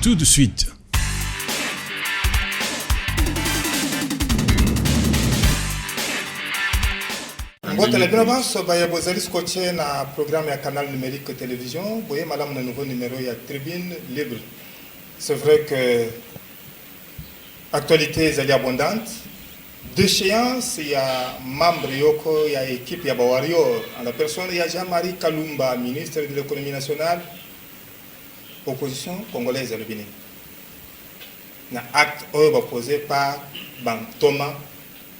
tout de suite. Botelebinaba sobaya bozali scotché na programme ya canal numérique télévision boye malam na nouveau numéro ya tribune libre. C'est vrai que actualité est abondante. D'échéance, il y a membre yoko, il y a équipe, il y a Bawario, en la personne, il y a Jean-Marie Kalumba, ministre de l'économie nationale, opposition congolaise à l'Ubini. Un acte posé par Thomas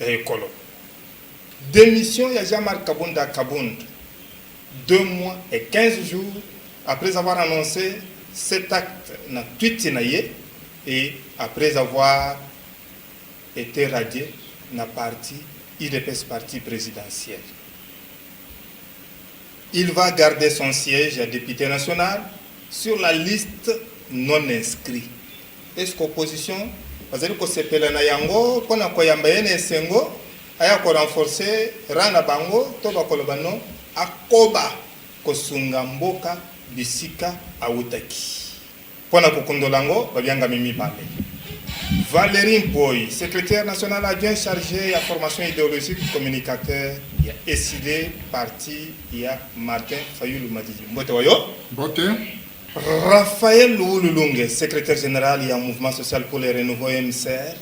Ekolo. Démission, il y a Jean-Marie Kabunda, 2 mois et 15 jours après avoir annoncé cet acte na Twitinaye et après avoir été radié na parti IDPS parti présidentiel. Il va garder son siège à député national sur la liste non inscrite. Est-ce qu'opposition, parce que c'est pelana yango, qu'on a koyamba yene sengo, aya ko renforcer rana bango, to bakolobano akoba kosunga mboka bisika awutaki. Pona kukundolango babyanga mimi pale. Valérie Boy, secrétaire national adjoint chargé de la formation idéologique communicateur, il y a SID, parti, il y a Martin Fayoulou Madidi. Mbote. Raphaël Loululunge, secrétaire général, il y a Mouvement social pour les renouveaux MCR,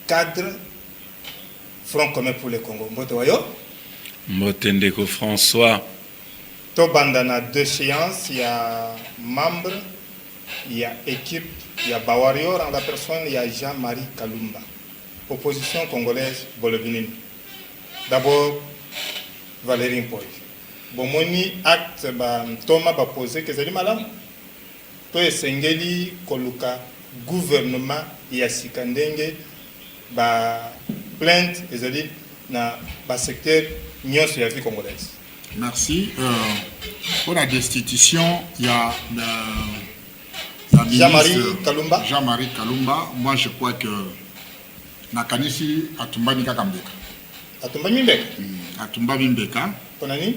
cadre, Front commun pour le Congo. Mbote Ndeko François. Tobandana d'échéance, il y a membre, il y a équipe, il y a Bawarior en la personne, il y a Jean-Marie Kalumba. Opposition congolaise, Bolobinin. D'abord, Valérie Mpoy. Bomoni acte Thomas va poser que c'est malam. To esengeli koluka gouvernement ya sikandenge ba plainte ezali na ba secteur nyonso ya vie congolaise. Merci. Pour la destitution, il y a Jean-Marie Kalumba. Jean-Marie Kalumba, moi je crois que Nakanisi Atumbani Kakambeka. Atumbani Mbeka. Atumbani Mbeka. Konani?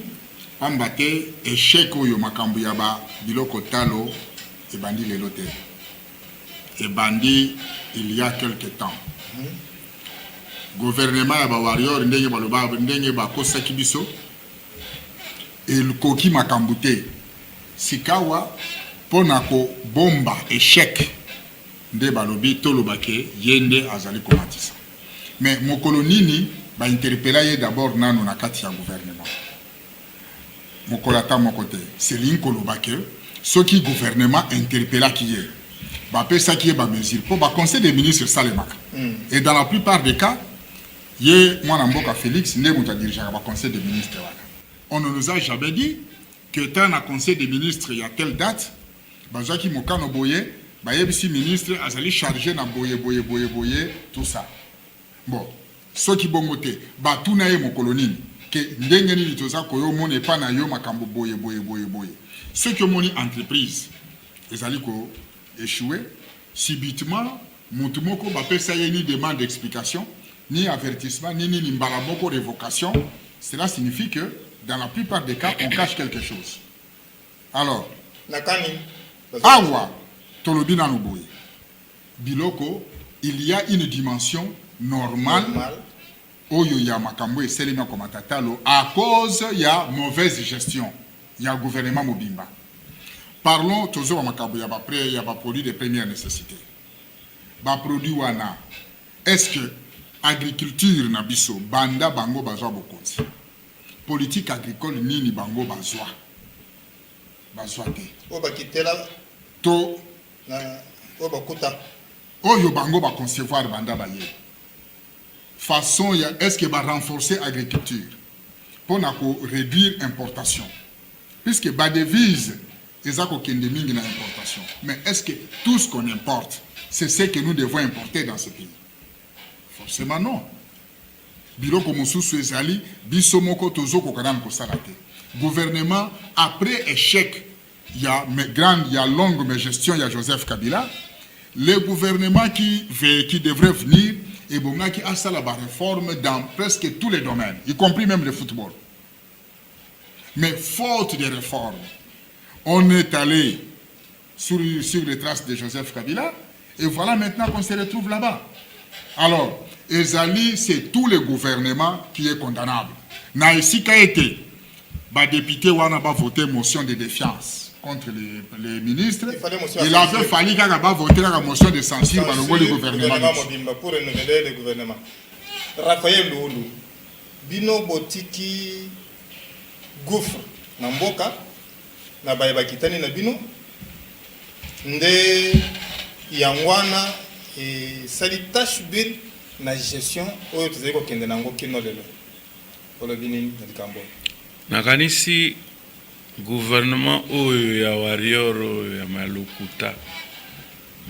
Ambate échec oyo makambu yaba biloko talo et bandi lelote. Et bandi il y a quelque temps. Gouvernement yaba warrior ndenge baloba ndenge ba kosa kibiso. Et le koki makambute. Sikawa ponako bomba échec nde balobi tolobake yende azali komatisa. Mais mokolo nini ba interpella ye d'abord nano na kati ya gouvernement. Mokolo ata mokote c'est l'inkolobake ce qui gouvernement interpella qui est ba pesa qui est ba mesure pour ba conseil des ministres salemaka. Et dans la plupart des cas ye mwana mboka Félix nde muta dirigeant ba conseil des ministres wala. On ne nous a jamais dit que tant na conseil des ministres il y a telle date Bazaki Mokano Boye, Bayebisi ministre, Azali chargé na Boye, tout ça. Bon, ce qui bongote, Batunaye Mokolonini, que Ndengeni Litosa Koyo Mone Pana Yo Makambo Boye. Ce que mon entreprise, Ezali ko échoué, subitement, Moutumoko Bapé Saye ni demande d'explication, ni avertissement, ni Mbaramoko révocation. Cela signifie que, dans la plupart des cas, on cache quelque chose. Alors, Nakani. Awa, Tolobina Noboye. Biloko, il y a une dimension normale. Oyo ya makambo et selina komatatalo à cause il y a mauvaise gestion. Il y a gouvernement mobimba. Parlons toujours makambo ya ba pré il y a ba produits de première nécessité. Ba produit wana. Est-ce que agriculture na biso banda bango bazwa bokonzi. Politique agricole nini bango bazwa. To oyo bango ba concevoir banda baye façon ya est-ce que va renforcer agriculture pour réduire importation puisque ba devise ezako kende mingi na importation mais est-ce que tout ce qu'on importe c'est ce que nous devons importer dans ce pays? Forcément non. Biloko mosusu ezali biso moko tozoko kanam ko salate. Gouvernement après échec il y a longue gestion il y a Joseph Kabila le gouvernement qui devrait venir et bonga qui a ça la réforme dans presque tous les domaines y compris même le football mais faute de réforme on est allé sur les traces de Joseph Kabila. Et voilà maintenant qu'on se retrouve là-bas. Alors, Ezali, c'est tout le gouvernement qui est condamnable. Na ici qu'a été, député Wana va voter motion de défiance contre les ministres. Il avait fallu qu'il va voter la motion de censure par le gouvernement. Pour renouveler le gouvernement. Raphaël Loulou, Bino Botiki Gouffre, Namboka, Nabaïba Kitani Nabino, Nde Yangwana et Salitash Bil, la gestion, où tu sais qu'on a un kino de l'eau. Pour le Binin, le Cambo. Nakanisi, gouvernement, oyo ya warrior, ya malukuta.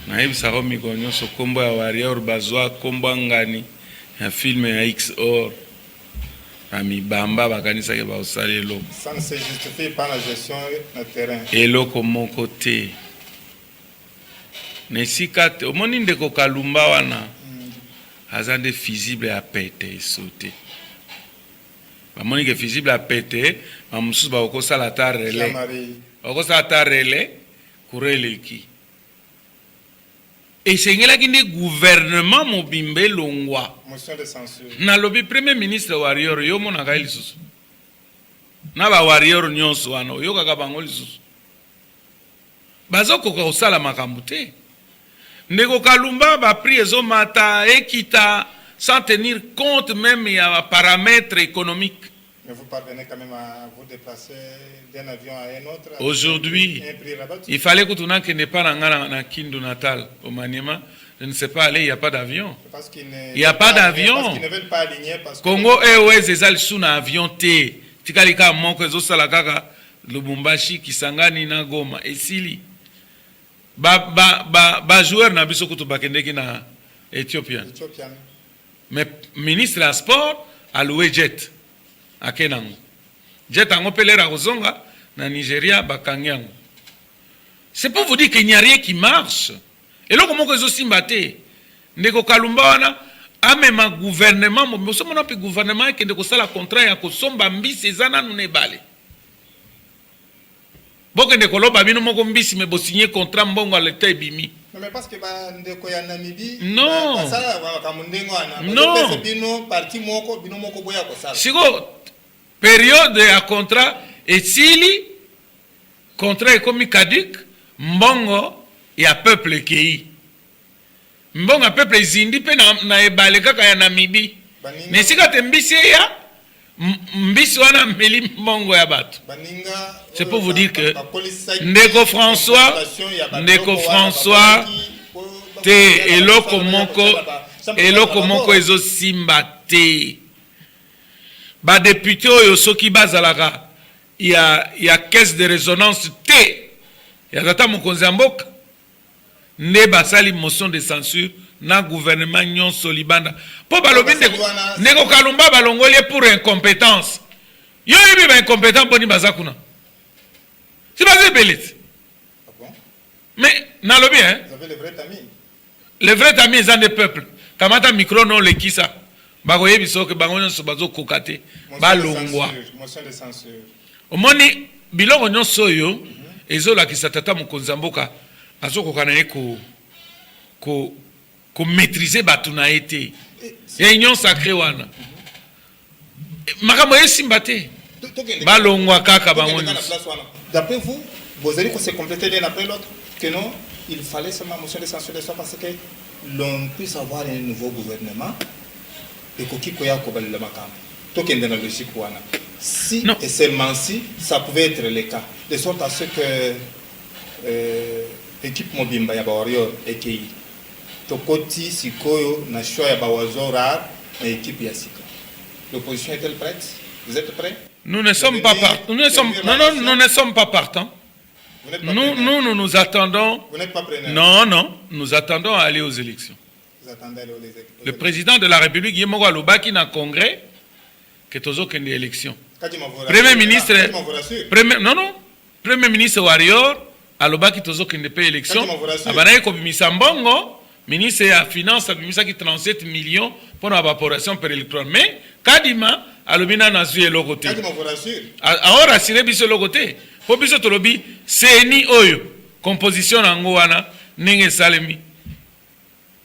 Naïb Saromi Gonyo, so combo ya warrior, bazwa, combo ngani. Un film ya XOR ami bamba bakanisa ke ba osali lo ça ne se justifie pas la gestion du terrain et lo comme côté nesika te omoni ndeko Kalumba wana azande fusible a pété sauté ba moni ke fusible a pété ba mususu ba okosala ta relais okosala ta relais kureleki. Et c'est le gouvernement mobimbe longwa. Motion de censure. Na lobi premier ministre warrior yo mona ka lisusu. Na ba warrior nyonso wana yo kaka bango lisusu. Bazoko ko sala makambo te. Ndeko Kalumba ba pris ezo mata ekita sans tenir compte même ya paramètres économiques. Mais vous parvenez quand même à vous déplacer d'un avion à un autre. Aujourd'hui, il fallait que tu n'aies pas na Kindu Natal au Maniema. Je ne sais pas aller, il n'y a pas d'avion. Il n'y a pas d'avion. Parce qu'ils ne veulent pas aligner. Congo Airways ezali sous na avion te. Tikalika moko ezosala kaka Lubumbashi Kisangani na Goma esili. Ba joueur na biso kutu bakendeki na Éthiopien. Mais ministre des Sports a loué jet. Akenango. Jet ango pelera kozonga na Nigeria bakangiango. C'est pour vous dire qu'il n'y a rien qui marche. Et là comment que zo simbate ndeko Kalumba wana amema gouvernement mo somo na pe gouvernement ke ndeko sala contrat ya kosomba mbisi ezana nune bale. Boke ndeko loba bino moko mbisi me bo signer contrat mbongo à l'état bimi. Non mais parce que ndeko ya Namibie non. Sala ba mundengo wana. Non. Bino parti moko bino moko boya ko sala. Siko période à contrat et sili contrat est comme caduc mbongo ya peuple qui mbongo ya peuple zindi pe na ebale kaka ya Namibie mais sika te mbisi ya mbisi wana meli mbongo ya bato. C'est pour vous dire que Ndeko François te eloko moko ezo simba te. Ba député oyo soki bazalaka il y a caisse de résonance T. Ya tata mokonzi ya mboka ne basali motion de censure na gouvernement nyonso libanda po balobi ndeko Kalumba balongoli pour incompétence. Yo yebi ba incompétent boni bazakuna. C'est pas belite. Ah bon? Mais nalobi hein. Vous avez les vrais amis. Les vrais amis sont des peuples. Kamata micro non le kisa. Bakoye biso ke bango nyonso bazo kokate balongwa. Motion de censure. Omoni biloko nyonso yo ezola kisatata mokonzi mboka azokokana ye ko maîtriser batuna été. Union sacrée wana. Makambo esimba te. Balongwa kaka bango nyonso. D'après vous, vous allez se compléter l'un après l'autre que non, il fallait seulement motion de censure de soi parce que l'on puisse avoir un nouveau gouvernement et qu'il y ait un logique. Si et seulement si, ça pouvait être le cas. De sorte à ce que l'équipe Mobimba ya Bawario EKI, Tokoti, Sikoyo, Nashoya Bawazora, et l'équipe Yassika. L'opposition est-elle prête? Vous êtes prêts? Nous ne sommes pas partants. Nous ne sommes pas partants. Nous attendons. Vous n'êtes pas preneur. Non, nous attendons à aller aux élections. Vous attendez à aller aux élections. Le président de la République, Yemoko Alobaki, n'a congrès que tous autres élections. Premier ministre. Premier ministre Warrior, Alobaki tous autres élections. Abanaye Kobimisa Mbongo, ministre de la Finance, Abimisa qui 37 millions pour l'évaporation per électorale. Mais Kadima, Alobina Nazu et Logoté. Alors, assuré biso Logoté. Pour biso Tolobi, c'est ni Oyo. composition nango wana ndenge salemi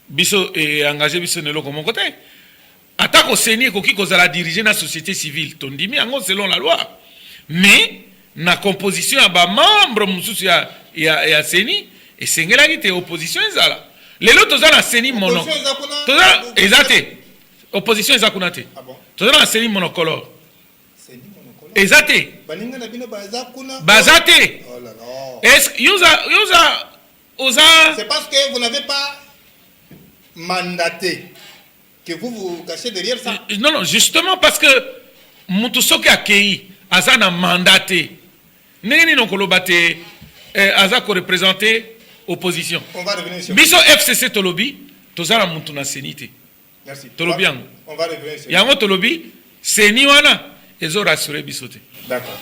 biso engagé biso nelo comme côté atako seni ekoki kozala diriger na société civile tondimi yango selon la loi mais na composition ya ba membre mususu ya seni esengelaki te opposition ezala lelo toza na seni mono toza ezate opposition eza kuna te toza na seni monocolore ezate baza te c'est parce que vous n'avez pas mandaté que vous cachez derrière ça. Non, justement parce que Mutusoki Akei aza na mandaté. Neni non kolobate aza ko représenter opposition. On va revenir sur Biso FCC Tolobi, tozala muntu na senité. Merci. Tolobi yango. On va revenir sur yango Tolobi, seni wana ezo rassurer bisote. D'accord.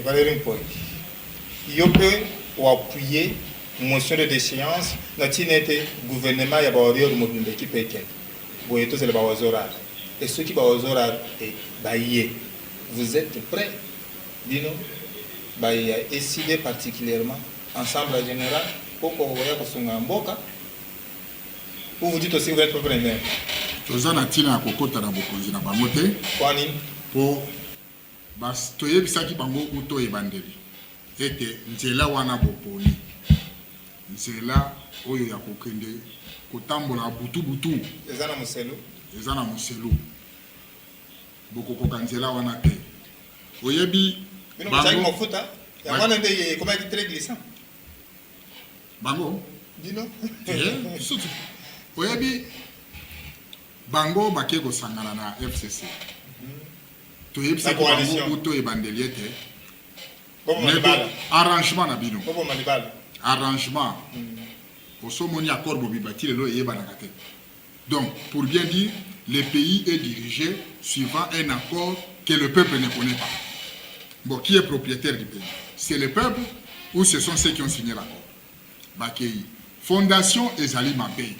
Valérie Mpoi. Yope ou appuyer motion de déchéance notre gouvernement ya baorio de mobimbe qui peke boyeto c'est le bawazora et ceux qui bawazora et baye vous êtes prêts dino baye décider particulièrement ensemble en général pour qu'on voit que son mboka ou vous dites aussi vous êtes prêts même tozana tina kokota na bokonzi na bangote kwani pour bas toyebisaki bango uto ebandeli ete nzela wana boponi nzela oyo ya kokende kotambola butu ezana muselu bokokoka nzela wana te oyebi bango mafuta ya wana nde comment est très glissant bango dino surtout oyebi bango bakie kosangana na FCC toyebisa ko bango uto ebandeli ete arrangement na bino arrangement au sommet accord bobibati lelo eyebanaka te donc pour bien dire le pays est dirigé suivant un accord que le peuple ne connaît pas. Bon, qui est propriétaire du pays? C'est le peuple ou ce sont ceux qui ont signé l'accord? Bakei Fondation Ezali Mabé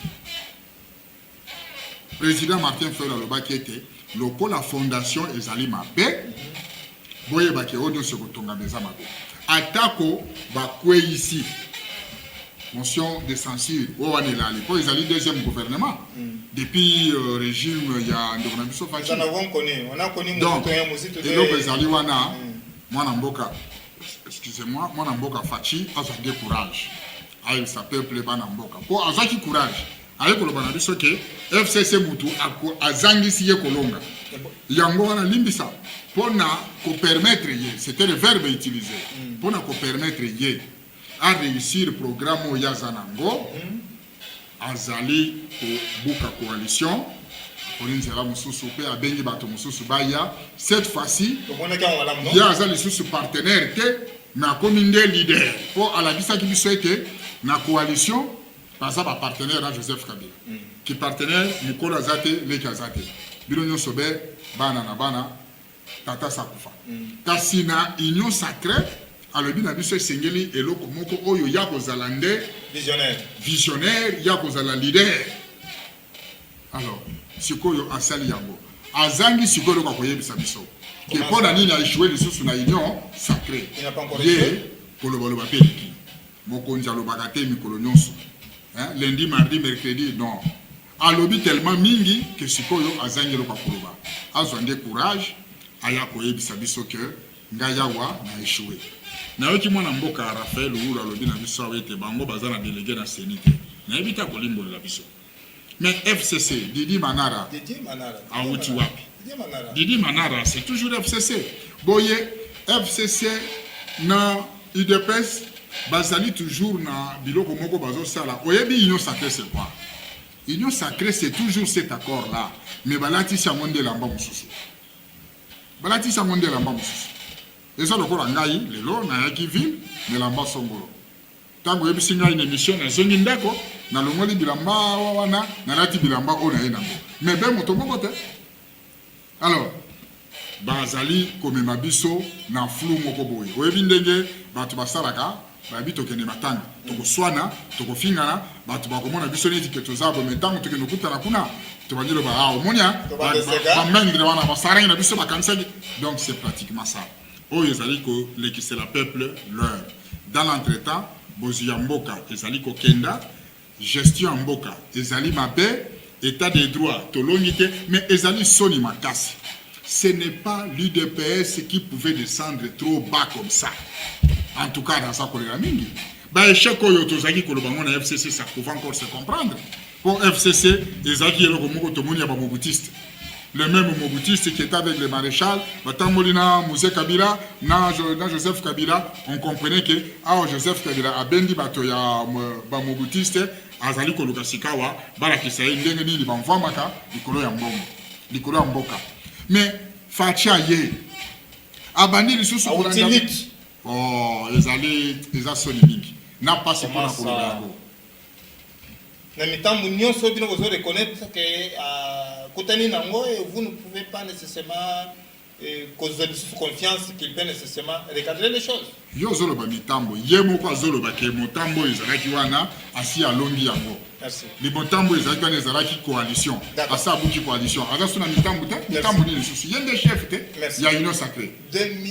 président Martin Fayulu aloba qui était loko la fondation Ezali Mabé boye bake odio se kotonga beza mabe atako bakwe ici motion de censure o wane la l'époque ils allaient deuxième gouvernement depuis régime ya ndokona biso fachi on a connu mosito de donc ezali wana mwana mboka excusez-moi mwana mboka fachi azange courage ayi sa peuple bana mboka po azaki courage ayi koloba na biso ke FCC mutu azangisi ye kolonga yango wana limbisa pona ko permettre ye c'était le verbe utilisé pona ko permettre ye à réussir le programme Yazanango, Azali ko buka coalition, Olinzela Mususu pe abengi bato Mususu baya. Cette fois-ci, Yazali sous partenaire te na kominde leader. Pour à la visa qui souhaite na coalition, par ça partenaire à Joseph Kabila, qui partenaire Nicolas Azate, le Kazate. Bilonyo Sober, bana na bana, Tata Sakufa. Kasina union sacrée. Alors bien abiso sengeli eloko moko oyo ya kozala nde visionnaire ya kozala leader. Alors sikoyo asali yango azangi sikoyo ko koyebisa biso ke pona nini a échoué lisusu na union sacrée ye koloboloba peliki mokonzi alobaka te mikolo nyonso lundi mardi mercredi non alobi tellement mingi que sikoyo azangi eloko koloba azwande courage aya koyebisa biso ke ngayawa na échoué. Naoki mwana mboka Raphaël Oula lobi na biso awete bango bazana délégué na sénité. Na ebita kolimbo la biso. Mais FCC Didi Manara. Awuti wapi? Didi Manara c'est toujours FCC. Boye FCC na UDPS bazali toujours na biloko moko bazo sala. Oyebi union sacrée c'est quoi? Union sacrée c'est toujours cet accord là. Mais balati sangonde lamba mususu. Balati sangonde lamba mususu. Et ça, le corps en gaï, le lot, n'a pas qui vit, mais l'amba songolo. Tant que vous avez une émission, na zongi ndako, na longoli bilamba wana, na lati bilamba ona enamo. Mais ben motomo kote. Alors, bazali comme mabiso na flou moko boy. Oyebi ndenge batu basalaka, babi tokene matanga, toko swana, toko fingana, batu bakomona biso neti ke tozabo metango tokene kutana kuna. Tobandilo ba ah omonia, ba mendre wana basaranga na biso bakansaki. Donc c'est pratiquement ça. Oh, c'est le peuple leur. dans l'entretemps bozwi ya mboka ezali kokenda gestion ya mboka ezali mabe état de droit tolongi te mais ezali soni makasi. Ce n'est pas l'UDPS qui pouvait descendre trop bas comme ça. En tout cas, dans sa kolela mingi. Bah, échec oyo tozaki kolobango na FCC, ça pouvait encore se comprendre. Pour FCC, ezaki eloko moko tomoni ya ba mobutiste. Le même mobutiste qui était avec le maréchal, Batamolina, Moussé Kabila, na Joseph Kabila, on comprenait que Joseph Kabila a bendi bato ya ba mobutiste, azali koloka sikawa, bala kisaye ndenge nini bamvamaka likolo ya mbongo, likolo ya mboka. Mais Fatia ye abandi lisusu kolanda ezali soni mingi na pasi mpona koloba yango na mitambo nyonso bino kozo reconnaître que kotani nango et vous ne pouvez pas nécessairement causer confiance qu'il peut nécessairement recadrer les choses. Yo zoloba mitambo ye moko azoloba ke motambo ezalaki wana asi alongi yango. Merci. Les motambo ezalaki wana ezalaki coalition. Asa abuki coalition. Aza suna mitambo te, mitambo ni lisusu. Yende chef te, ya union sacrée.